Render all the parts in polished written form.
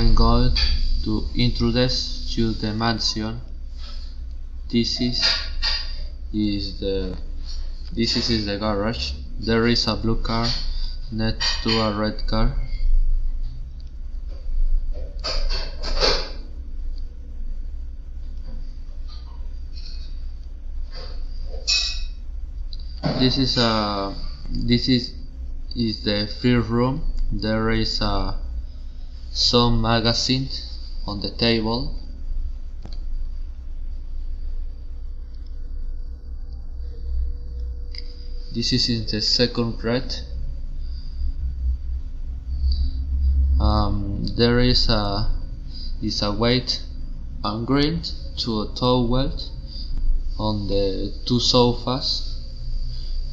I'm going to introduce you the mansion. This is the garage. There is a blue car next to a red car. This is the first room. There is some magazines on the table. This is in the second red. There is a weight and green to a towel on the two sofas.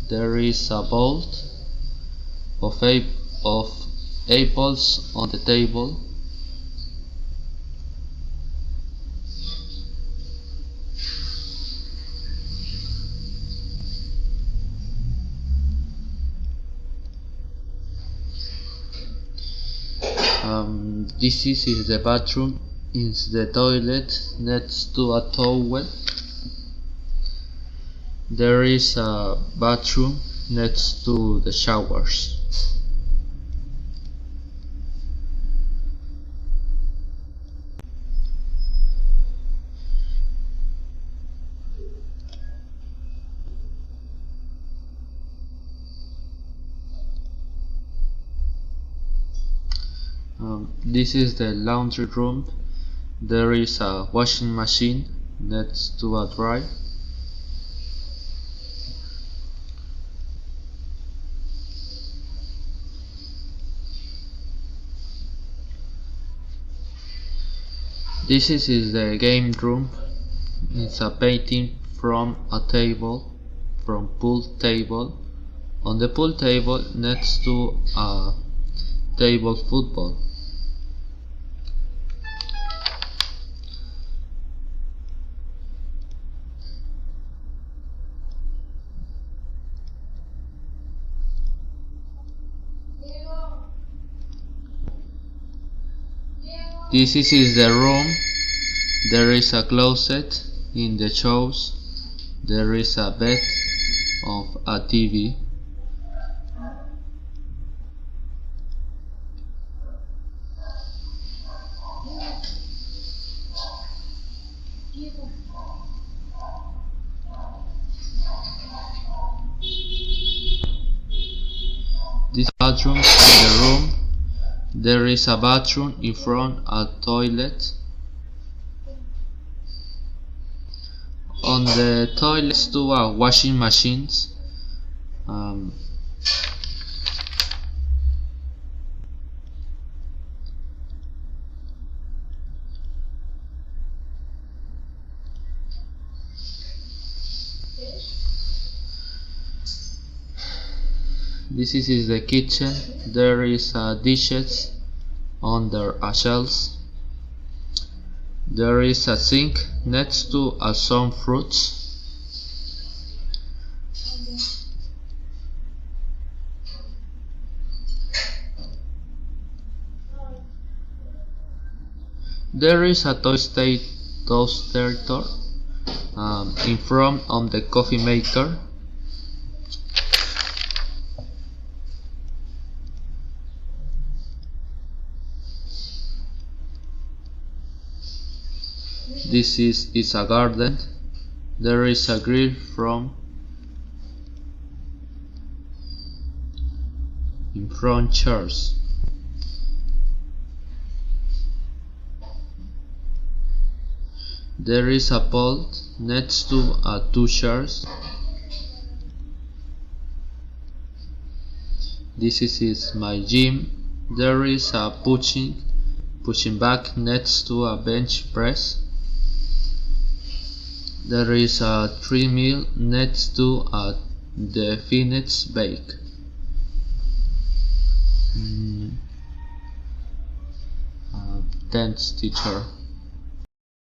There is a bowl of apples on the table. This is the bathroom. It's the toilet next to a towel. There is a bathroom next to the showers. This is the laundry room. There is a washing machine next to a dryer. This is the game room. It's a painting from a table, from pool table. On the pool table next to a table football. This is the room. There is a closet in the shows. There is a bed of a TV. This bathroom in the room. There is a bathroom in front a toilet. On the toilets two are washing machines. This is the kitchen. There is dishes under a shelf. There is a sink next to some fruits. There is a toaster in front of the coffee maker. This is a garden. There is a grill from in front chairs. There is a pole next to two chairs. This is my gym. There is a pushing bag next to a bench press. There is a treadmill next to the fitness bike. Dance teacher.